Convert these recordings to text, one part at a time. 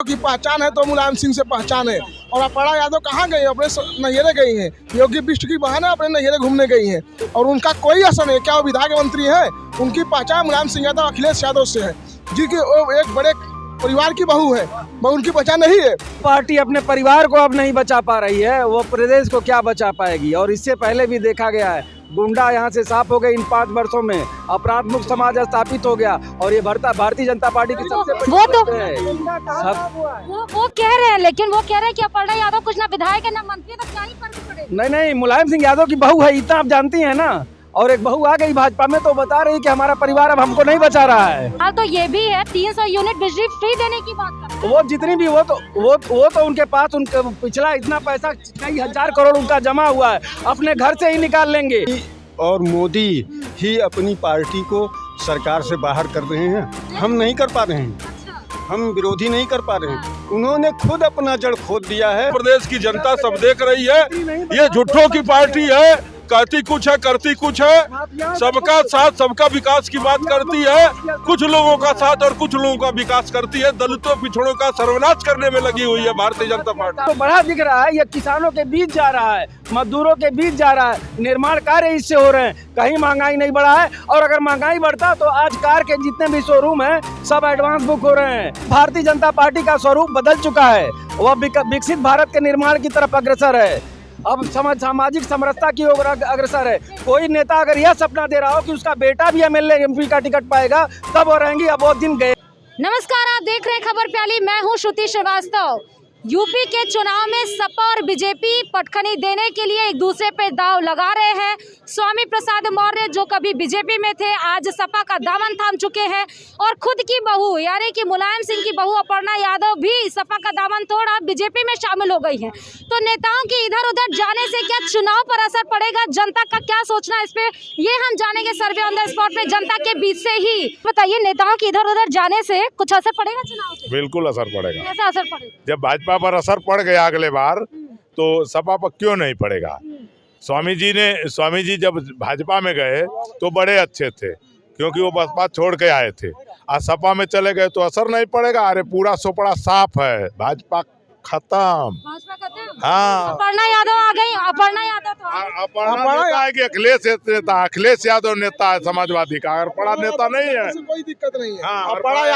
की पहचान है तो मुलायम सिंह से पहचान है। और अपर्णा यादव कहाँ गई? अपने नैहरे गई हैं। योगी बिष्ट की बहन है, अपने नैहरे घूमने गई हैं और उनका कोई असर नहीं। क्या वो विधायक मंत्री है? उनकी पहचान मुलायम सिंह यादव, अखिलेश यादव से है जी की वो एक बड़े परिवार की बहू है, उनकी पहचान नहीं है। पार्टी अपने परिवार को अब नहीं बचा पा रही है, वो प्रदेश को क्या बचा पाएगी। और इससे पहले भी देखा गया है, गुंडा यहाँ से साफ हो गए इन 5 वर्षों में, अपराध मुक्त समाज स्थापित हो गया। और ये भारतीय जनता पार्टी की सबसे वो तो वो कह रहे हैं, लेकिन वो कह रहे हैं कि अपर्णा यादव कुछ ना विधायक है ना मंत्री, तो क्या ही फर्क पड़ेगा। नहीं, मुलायम सिंह यादव की बहू है, इतना आप जानती हैं ना। और एक बहू आ गई भाजपा में तो बता रही कि हमारा परिवार अब हमको नहीं बचा रहा है। हाँ, तो ये भी है 300 यूनिट बिजली फ्री देने की बात कर रहे हैं। वो जितनी भी वो तो उनके पास उनका पिछला इतना पैसा कई हजार करोड़ उनका जमा हुआ है, अपने घर से ही निकाल लेंगे। और मोदी ही अपनी पार्टी को सरकार से बाहर कर रहे हैं, हम नहीं कर पा रहे हैं, हम विरोधी नहीं कर पा रहे हैं। उन्होंने खुद अपना जड़ खोद दिया है। प्रदेश की जनता सब देख रही है, ये झूठों की पार्टी है, कहती कुछ है करती कुछ है। सबका साथ सबका विकास की बात करती है, कुछ लोगों का साथ और कुछ लोगों का विकास करती है। दलितों पिछड़ों का सर्वनाश करने में लगी हुई है भारतीय जनता पार्टी। तो बड़ा दिख रहा है, ये किसानों के बीच जा रहा है, मजदूरों के बीच जा रहा है, निर्माण कार्य इससे हो रहे हैं। कहीं महंगाई नहीं बढ़ा है, और अगर महंगाई बढ़ता तो आज कार के जितने भी शोरूम हैं सब एडवांस बुक हो रहे हैं। भारतीय जनता पार्टी का स्वरूप बदल चुका है, वह विकसित भारत के निर्माण की तरफ अग्रसर है। अब सामाजिक समरसता की ओर अग्रसर है। कोई नेता अगर यह सपना दे रहा हो कि उसका बेटा भी एमएलए एमपी का टिकट पाएगा, तब वो रहेंगी। अब वो दिन गए। नमस्कार, आप देख रहे हैं खबर प्याली, मैं हूं श्रुति श्रीवास्तव। यूपी के चुनाव में सपा और बीजेपी पटखनी देने के लिए एक दूसरे पे दाव लगा रहे हैं। स्वामी प्रसाद मौर्य जो कभी बीजेपी में थे, आज सपा का दामन थाम चुके हैं और खुद की बहू यानी कि मुलायम सिंह की बहू अपर्णा यादव भी सपा का दामन तोड़ अब बीजेपी में शामिल हो गई हैं। तो नेताओं के इधर उधर जाने से क्या चुनाव पर असर पड़ेगा? जनता का क्या सोचना है इस पे, ये हम जानेंगे सर्वे ऑन द स्पॉट पे जनता के बीच से ही। बताइए, नेताओं के इधर उधर जाने से कुछ असर पड़ेगा चुनाव से? बिल्कुल असर पड़ेगा। कैसा असर पड़ेगा? जब भाजपा पर असर पड़ गया अगले बार, तो सपा पर क्यों नहीं पड़ेगा। स्वामी जी जब भाजपा में गए तो बड़े अच्छे थे, क्योंकि वो बसपा छोड़ के आए थे। आज सपा में चले गए तो असर नहीं पड़ेगा। अरे पूरा सोपड़ा साफ है, भाजपा खत्म। हाँ, अपर्णा यादव आ गई। अपर्णा यादव तो अपर्णा आएगी। अखिलेश यादव नेता है समाजवादी का, अगर बड़ा नेता नहीं है, कोई दिक्कत नहीं है। हाँ, अपर्णा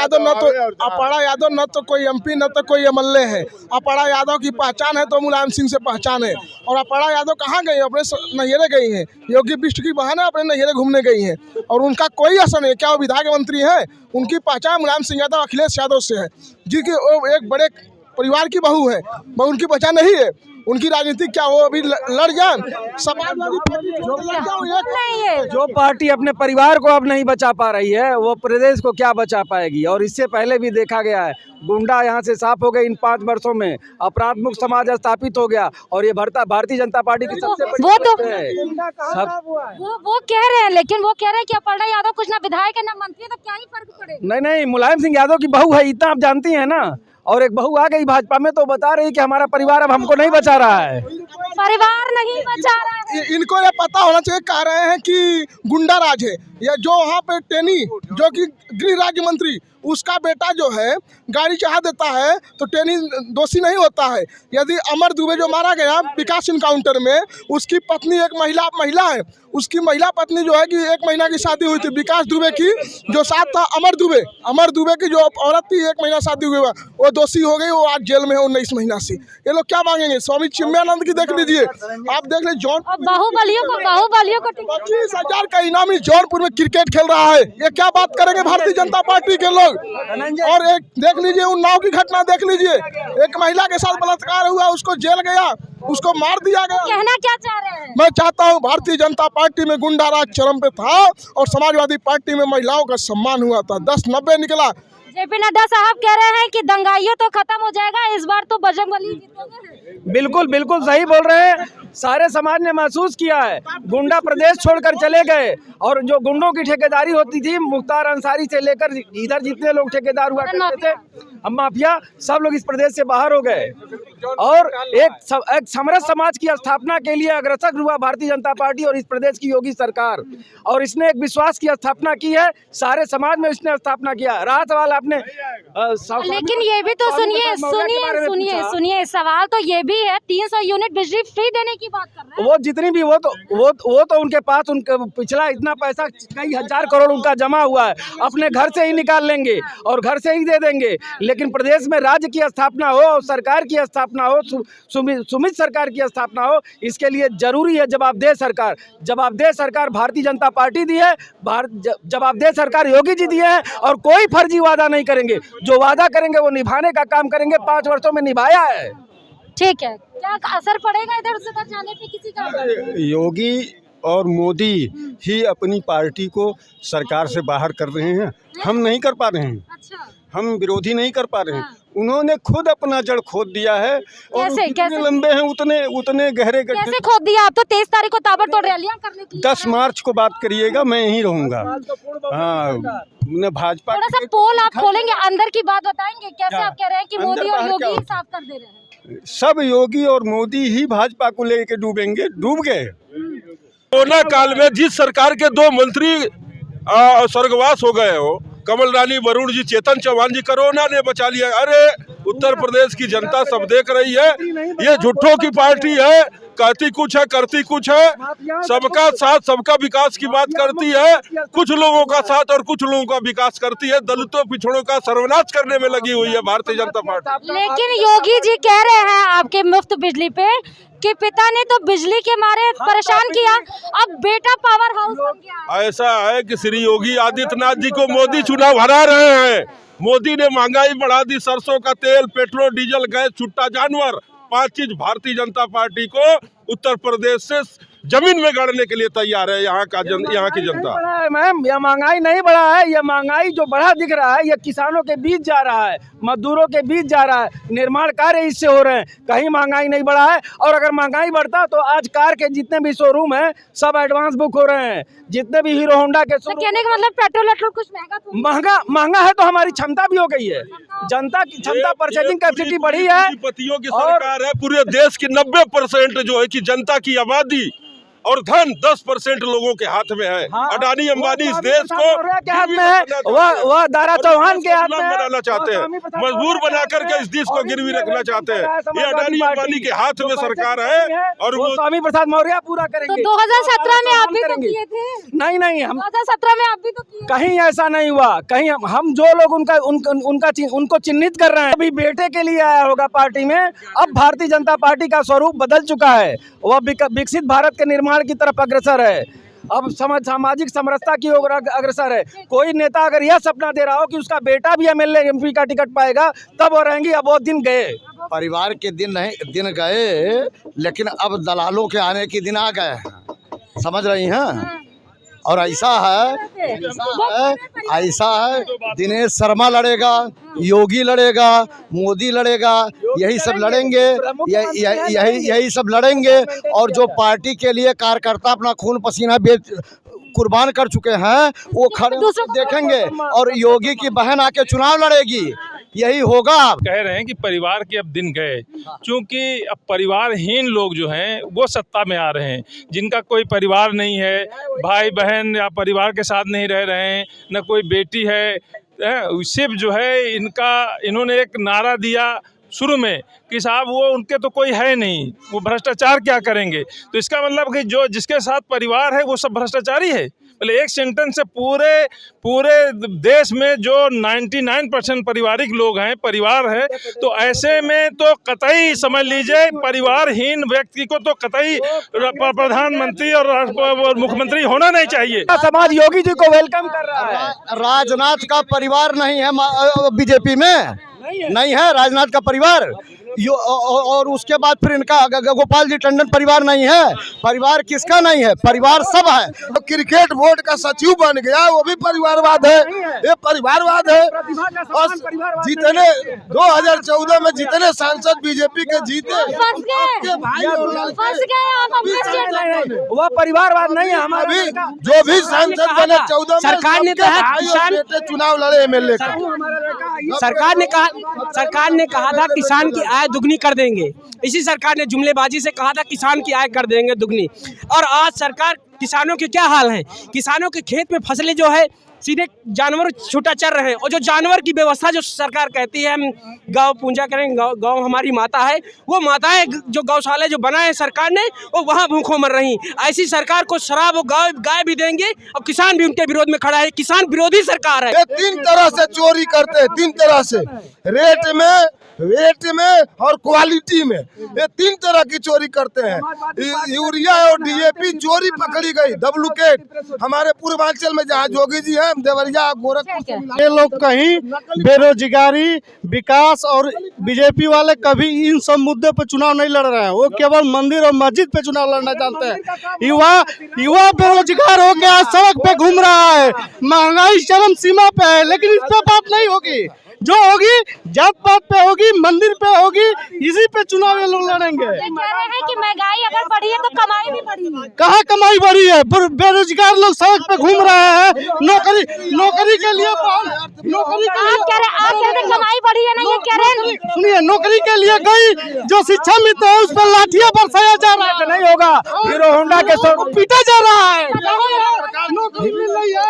यादव न तो कोई एमपी न तो कोई एमएलए है। अपर्णा यादव की पहचान है तो मुलायम सिंह से पहचान है। और अपर्णा यादव कहाँ गई? अपने नैहरे गई हैं। योगी बिष्ट की बहन है, अपने नैहरे घूमने गई हैं और उनका कोई असर नहीं। क्या वो विधायक मंत्री है? उनकी पहचान मुलायम सिंह यादव, अखिलेश यादव से है जी की वो एक बड़े परिवार की बहू है, उनकी पहचान नहीं है। उनकी राजनीति क्या वो अभी लड़ जाए? समाजवादी पार्टी जो पार्टी अपने परिवार को अब नहीं बचा पा रही है, वो प्रदेश को क्या बचा पाएगी। और इससे पहले भी देखा गया है, गुंडा यहाँ से साफ हो गए इन 5 वर्षों में, अपराध मुक्त समाज स्थापित हो गया। और ये भारतीय जनता पार्टी की सबसे वो कह रहे हैं, लेकिन वो कह रहे हैं कि अपर्णा यादव कुछ ना विधायक है ना मंत्री, तो क्या ही फर्क पड़ेगा। नहीं, मुलायम सिंह यादव की बहू है, इतना आप जानती हैं ना। और एक बहू आ गई भाजपा में तो बता रही कि हमारा परिवार अब हमको नहीं बचा रहा है। परिवार नहीं बचा रहा है। इनको ये पता होना चाहिए। कह रहे हैं कि गुंडा राज है। या जो वहाँ पे टेनी जो कि गृह राज्य मंत्री, उसका बेटा जो है गाड़ी चढ़ा देता है तो टेनी दोषी नहीं होता है। यदि अमर दुबे जो मारा गया विकास इनकाउंटर में, उसकी पत्नी एक महिला है। उसकी महिला पत्नी जो है कि 1 महीना की शादी हुई थी विकास दुबे की, जो साथ था अमर दुबे की जो औरत थी, 1 महीना शादी हुई, वो दोषी हो गई। वो आज जेल में है 19 महीना से। ये लोग क्या मांगेंगे? स्वामी चिन्मयानंद की देख लीजिए, आप देख लीजिए। बाहुबलियों को 25,000 का इनामी जौनपुर में क्रिकेट खेल रहा है। ये क्या बात करेंगे भारतीय जनता पार्टी के लोग? और एक देख लीजिए उन्नाव की घटना देख लीजिए, एक महिला के साथ बलात्कार हुआ, उसको जेल गया, उसको मार दिया गया। कहना क्या चाह रहे हैं? मैं चाहता हूं, भारतीय जनता पार्टी में गुंडा राज चरम पे था और समाजवादी पार्टी में महिलाओं का सम्मान हुआ था। 10-90 निकला। जेपी नड्डा साहब कह रहे हैं कि दंगाइयों तो खत्म हो जाएगा, इस बार तो बजरंगबली जीतेंगे। बिल्कुल सही बोल रहे हैं। सारे समाज ने महसूस किया है, गुंडा प्रदेश छोड़कर चले गए। और जो गुंडों की ठेकेदारी होती थी, मुख्तार अंसारी से लेकर इधर जितने लोग ठेकेदार हुआ करते थे, अब माफिया, सब लोग इस प्रदेश से बाहर हो गए। और एक समरस समाज की स्थापना के लिए अग्रसर हुआ भारतीय जनता पार्टी और इस प्रदेश की योगी सरकार। और इसने एक विश्वास की स्थापना की है, सारे समाज में इसने स्थापना किया। राहत वाला अपने लेकिन ये भी तो सुनिए सवाल तो ये भी है 300 यूनिट बिजली फ्री देने की बात कर रहे हैं। वो जितनी भी वो तो उनके पास उनका पिछला इतना पैसा कई हजार करोड़ उनका जमा हुआ है, अपने घर से ही निकाल लेंगे और घर से ही दे देंगे। लेकिन प्रदेश में राज्य की स्थापना हो, सरकार की स्थापना हो, सुमित सरकार की स्थापना हो, इसके लिए जरूरी है जवाबदेह सरकार। जवाबदेह सरकार भारतीय जनता पार्टी दी है, जवाबदेह सरकार योगी जी दिए हैं और कोई फर्जी वादा नहीं करेंगे। जो वादा करेंगे वो निभाने का काम करेंगे, 5 वर्षों में निभाया है। ठीक है, क्या असर पड़ेगा इधर से उधर जाने पे किसी का? योगी और मोदी ही अपनी पार्टी को सरकार से बाहर कर रहे हैं, हम नहीं कर पा रहे हैं। अच्छा, हम विरोधी नहीं कर पा रहे हैं। उन्होंने खुद अपना जड़ खोद दिया है और जितने लंबे हैं उतने गहरे गड्ढे। कैसे खोद दिया? आप तो 23 तारीख को ताबड़तोड़ रैलियां करने के लिए 10 मार्च को बात करिएगा, मैं यहीं रहूंगा। हाँ, भाजपा थोड़ा सा पोल आप खोलेंगे, अंदर की बात बताएंगे कैसे? आप कह रहे हैं कि मोदी और योगी ही साफ कर दे रहे हैं। सब योगी और मोदी ही भाजपा को लेके डूबेंगे, डूब गए। कोरोना काल में जिस सरकार के 2 मंत्री स्वर्गवास हो गए हो, कमल रानी वरुण जी, चेतन चौहान जी, कोरोना ने बचा लिया। अरे उत्तर प्रदेश की जनता सब देख रही है, ये झूठों की पार्टी है, कहती कुछ है करती कुछ है। सबका साथ सबका विकास की बात करती है, कुछ लोगों का साथ और कुछ लोगों का विकास करती है। दलितों पिछड़ों का सर्वनाश करने में लगी हुई है भारतीय जनता पार्टी। लेकिन योगी जी कह रहे हैं आपके मुफ्त बिजली पे कि पिता ने तो बिजली के मारे परेशान किया, अब बेटा पावर हाउस बन गया है। ऐसा है कि श्री योगी आदित्यनाथ जी को मोदी चुनाव हरा रहे हैं। मोदी ने महंगाई बढ़ा दी, सरसों का तेल, पेट्रोल, डीजल, गैस, छुट्टा जानवर, 5 चीज भारतीय जनता पार्टी को उत्तर प्रदेश से जमीन में गाड़ने के लिए तैयार है। यहाँ की जनता मैम, यह महंगाई नहीं बढ़ा है, यह महंगाई जो बढ़ा दिख रहा है, यह किसानों के बीच जा रहा है, मजदूरों के बीच जा रहा है, निर्माण कार्य इससे हो रहे हैं। कहीं महंगाई नहीं बढ़ा है। और अगर महंगाई बढ़ता तो आज कार के जितने भी शोरूम हैं सब एडवांस बुक हो रहे हैं। जितने भी हीरो होंडा के तो कहने का मतलब पेट्रोल कुछ महंगा है तो हमारी क्षमता भी हो गई है। जनता की क्षमता, परचेजिंग कैपेसिटी बढ़ी है। पतियों की सरकार है। पूरे देश की 90% जो है कि जनता की आबादी और धन 10% लोगों के हाथ में है। हाँ, अडानी अंबानी इस देश को के हाथ में है, वह दारा चौहान के हाथ में बनाना चाहते हैं, मजबूर बना करके इस देश को गिरवी रखना चाहते हैं। ये अडानी अंबानी के हाथ में सरकार है और वो स्वामी प्रसाद मौर्य पूरा करेंगे। तो 2017 में आप भी तो किए थे। नहीं, हम 2017 में आप भी तो किए। कहीं ऐसा नहीं हुआ। कहीं हम जो लोग उनको चिन्हित कर रहे हैं, अभी बेटे के लिए आया होगा पार्टी में। अब भारतीय जनता पार्टी का स्वरूप बदल चुका है, वह विकसित भारत के निर्माण की तरफ अग्रसर है। अब सामाजिक समरसता की ओर अग्रसर है। कोई नेता अगर यह सपना दे रहा हो कि उसका बेटा भी एमएलए एमपी का टिकट पाएगा, तब वो रहेंगी। अब वो दिन गए, परिवार के दिन गए, लेकिन अब दलालों के आने के दिन आ गए हैं, समझ रही हैं? और ऐसा है दिनेश शर्मा लड़ेगा, योगी लड़ेगा, मोदी लड़ेगा, यही सब लड़ेंगे, यही सब लड़ेंगे। और जो पार्टी के लिए कार्यकर्ता अपना खून पसीना कुर्बान कर चुके हैं, वो खड़े देखेंगे। और योगी की बहन आके चुनाव लड़ेगी, यही होगा। कह रहे हैं कि परिवार के अब दिन गए, क्योंकि अब परिवारहीन लोग जो हैं वो सत्ता में आ रहे हैं। जिनका कोई परिवार नहीं है, भाई बहन या परिवार के साथ नहीं रह रहे हैं, न कोई बेटी है, सिर्फ जो है इन्होंने एक नारा दिया शुरू में कि साहब वो उनके तो कोई है नहीं, वो भ्रष्टाचार क्या करेंगे। तो इसका मतलब कि जो जिसके साथ परिवार है वो सब भ्रष्टाचारी है। पहले एक सेंटेंस से पूरे देश में जो 99% पारिवारिक लोग हैं, परिवार है, तो ऐसे में तो कतई समझ लीजिए परिवारहीन व्यक्ति को तो कतई प्रधानमंत्री और मुख्यमंत्री होना नहीं चाहिए। समाज योगी जी को वेलकम कर रहा है। राजनाथ का परिवार नहीं है बीजेपी में, नहीं है राजनाथ का परिवार। और उसके बाद फिर इनका गोपाल जी टंडन परिवार नहीं है। परिवार किसका नहीं है? परिवार सब है। तो क्रिकेट बोर्ड का सचिव बन गया, वो भी परिवारवाद है। ये परिवारवाद है। और जितने 2014 में जितने सांसद बीजेपी के जीते, वह परिवारवाद नहीं है हमारा। जो भी सांसद बने 14 में, सरकार ने बेटे चुनाव लड़े एमएलए का। सरकार ने कहा था किसान की आय दुगनी कर देंगे। इसी सरकार ने जुमलेबाजी से कहा था किसान की आय कर देंगे दुगनी, और आज सरकार किसानों के क्या हाल हैं। किसानों के खेत में फसलें जो है सीधे जानवर छूटा चर रहे हैं, और जो जानवर की व्यवस्था जो सरकार कहती है हम गौ पूजा करें, गौ हमारी माता है, वो माताएं जो गौशाले जो बनाए हैं सरकार ने, वो वहाँ भूखों मर रही। ऐसी सरकार को शराब और गाय भी देंगे, और किसान भी उनके विरोध में खड़ा है। किसान विरोधी सरकार है। ये 3 तरह से चोरी करते हैं, 3 तरह से, रेट में, वेट में और क्वालिटी में। ये 3 तरह की चोरी करते हैं। यूरिया और डीएपी चोरी पकड़ी गई, डुप्लीकेट हमारे पूर्वांचल में जहाँ जोगी जी हैं, देवरिया, गोरखपुर। ये लोग कहीं बेरोजगारी, विकास और बीजेपी वाले कभी इन सब मुद्दे पे चुनाव नहीं लड़ रहे हैं। वो केवल मंदिर और मस्जिद पे चुनाव लड़ना चाहते हैं। युवा बेरोजगार हो गया, सड़क पे घूम रहा है, महंगाई चरम सीमा पे है, लेकिन इस पे बात नहीं होगी। जो होगी जात पात पे होगी, मंदिर पे होगी, इसी पे चुनाव ये लोग लड़ेंगे। ये कह रहे हैं कि महंगाई अगर बढ़ी है तो कमाई भी बढ़ी है। कहाँ कमाई बढ़ी है? बेरोजगार लोग सड़क पे घूम रहे हैं, नौकरी के लिए नौकरी के लिए आप कह रहे हैं कमाई बढ़ी है ना, ये कह रहे हैं। सुनिए, नौकरी के लिए गई जो शिक्षा मित्र है उस पर लाठियां बरसाया जा रहा है। नहीं होगा, हीरो होंडा के पीटा जा रहा है। नौकरी मिल रही है,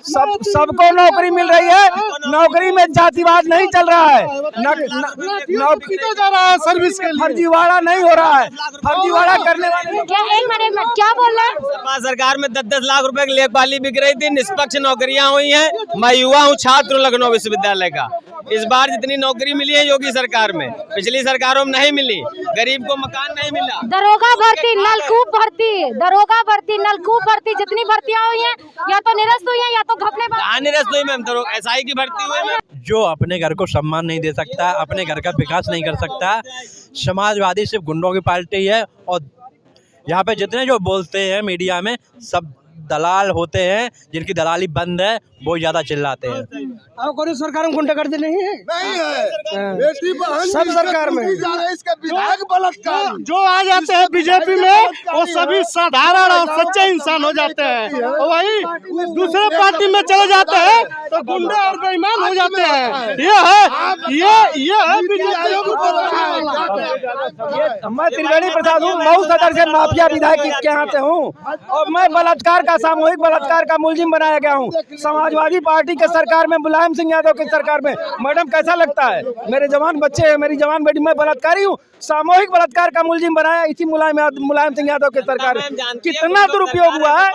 सबको नौकरी मिल रही है। नौकरी में जातिवाद नहीं चल रहा है, नौकरी जा रहा है, सर्विस के लिए फर्जीवाड़ा नहीं हो रहा है। फर्जीवाड़ा करने वाले क्या एक मिनट क्या बोल रहे हैं? सपा सरकार में 10-10 लाख रुपए की लेखपाली बिक रही थी, निष्पक्ष नौकरियां हुई हैं। मैं युवा हूँ, छात्र लखनऊ विश्वविद्यालय का। इस बार जितनी नौकरी मिली है योगी सरकार में, पिछली सरकारों में नहीं मिली। गरीब को मकान नहीं मिला। दरोगा भर्ती, नलकूप भर्ती, दरोगा भर्ती, नलकूप भर्ती, जितनी भर्तियां हुई हैं या तो निरस्त हुई हैं या तो घपले। निरस्त हुई मैम, एसआई की भर्ती हुई मैम। जो अपने घर को सम्मान नहीं दे सकता, अपने घर का विकास नहीं कर सकता, समाजवादी सिर्फ गुंडों की पार्टी है। और यहाँ पे जितने जो बोलते हैं मीडिया में, सब दलाल होते हैं, जिनकी दलाली बंद है, वो ज्यादा चिल्लाते हैं। कांग्रेस सरकार में गुंडा करते नहीं है, बेटी बहन सब सरकार में इसका विधायक बलात्कार। जो आ जाते हैं बीजेपी में वो सभी साधारण और सच्चे इंसान हो जाते हैं, और वही दूसरे पार्टी में चले जाते हैं तो गुंडे और बेईमान हो जाते हैं। ये है बीजेपी। मैं त्रिवेणी प्रसाद हूँ, मऊ सदर से माफिया विधायक के यहाँ से हूँ, और मैं बलात्कार का, सामूहिक बलात्कार का मुलजिम बनाया गया हूँ। समाजवादी पार्टी के सरकार में, मुलायम सिंह यादव की सरकार में। मैडम कैसा लगता है? मेरे जवान बच्चे हैं, मेरी जवान बेटी, मैं बलात्कारी हूँ, सामूहिक बलात्कार का मुलजिम बनाया इसी मुलायम सिंह यादव की सरकार में। कितना दुरुपयोग हुआ है,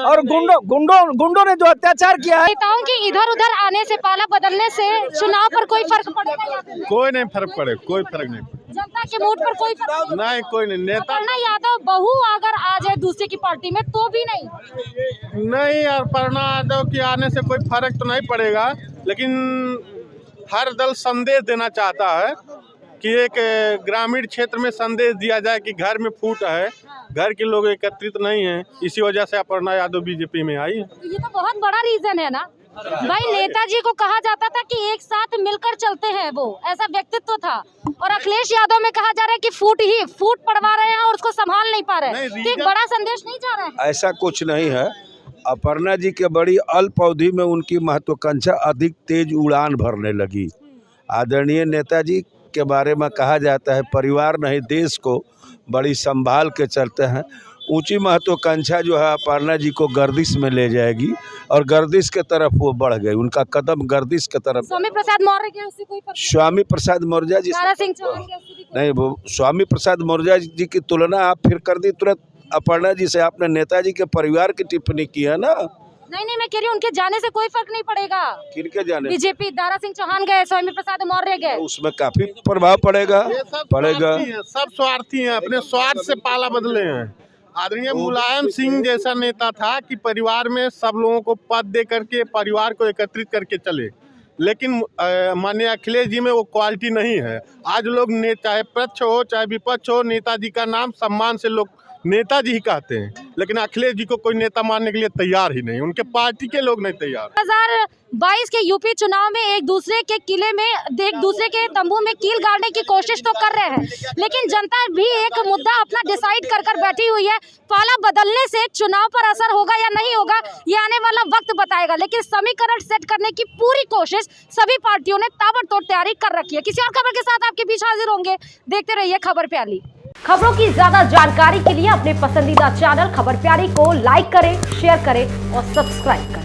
और गुंडों ने जो अत्याचार किया है। नेताओं की इधर उधर आने से, पाला बदलने से चुनाव पर कोई फर्क पड़ेगा? कोई नहीं फर्क पड़े, कोई फर्क नहीं। जनता के मूड पर कोई फर्क नहीं, कोई नहीं। नेता अपर्णा यादव बहू अगर आ जाए दूसरे की पार्टी में तो भी नहीं यार, अपर्णा यादव के आने से कोई फर्क तो नहीं पड़ेगा, लेकिन हर दल संदेश देना चाहता है कि एक ग्रामीण क्षेत्र में संदेश दिया जाए कि घर में फूट है, घर के लोग एकत्रित नहीं हैं, इसी वजह से अपर्णा यादव बीजेपी में आई है। ये तो बहुत बड़ा रीजन है ना भाई। नेताजी को कहा जाता था कि एक साथ मिलकर चलते हैं, वो ऐसा व्यक्तित्व था। और अखिलेश यादव में कहा जा रहा है कि फूट पड़वा रहे हैं और उसको संभाल नहीं पा रहे हैं। तो एक बड़ा संदेश नहीं जा रहा है? ऐसा कुछ नहीं है। अपर्णा जी के बड़ी अल्प अवधि में उनकी महत्वाकांक्षा अधिक तेज उड़ान भरने लगी। आदरणीय नेताजी के बारे में कहा जाता है, परिवार नहीं देश को बड़ी संभाल के चलते हैं। ऊंची महत्वाकांक्षा जो है अपर्णा जी को गर्दिश में ले जाएगी, और गर्दिश के तरफ वो बढ़ गई, उनका कदम गर्दिश के तरफ। स्वामी प्रसाद मौर्य के उससे कोई फर्क? स्वामी प्रसाद मौर्य जी दारा सिंह चौहान के उससे भी कोई? नहीं, वो स्वामी प्रसाद मौर्य जी की तुलना आप फिर कर दी तुरंत अपर्णा जी से। आपने नेताजी के परिवार की टिप्पणी की है ना। नहीं, मैं कह रही हूँ उनके जाने से कोई फर्क नहीं पड़ेगा। किनके जाने? बीजेपी, दारा सिंह चौहान गए, स्वामी प्रसाद मौर्य गए, उसमें काफी प्रभाव पड़ेगा। सब स्वार्थी हैं, अपने स्वार्थ से पाला बदले हैं। आदरणीय मुलायम सिंह जैसा नेता था कि परिवार में सब लोगों को पद दे करके परिवार को एकत्रित करके चले, लेकिन माननीय अखिलेश जी में वो क्वालिटी नहीं है। आज लोग चाहे पक्ष हो चाहे विपक्ष हो, नेताजी का नाम सम्मान से लोग नेताजी ही कहते हैं, लेकिन अखिलेश जी को कोई नेता मानने के लिए तैयार ही नहीं, उनके पार्टी के लोग नहीं तैयार। 2022 के यूपी चुनाव में एक दूसरे के किले में, एक दूसरे के तंबू में कील गाड़ने की कोशिश तो कर रहे हैं, लेकिन जनता भी एक मुद्दा अपना डिसाइड कर बैठी हुई है। पाला बदलने से चुनाव पर असर होगा या नहीं होगा, ये आने वाला वक्त बताएगा। लेकिन समीकरण सेट करने की पूरी कोशिश सभी पार्टियों ने ताबड़तोड़ तैयारी कर रखी है। किसी और खबर के साथ आपके बीच हाजिर होंगे, देखते रहिए खबर प्याली। खबरों की ज्यादा जानकारी के लिए अपने पसंदीदा चैनल खबर प्यारी को लाइक करें, शेयर करें और सब्सक्राइब करें।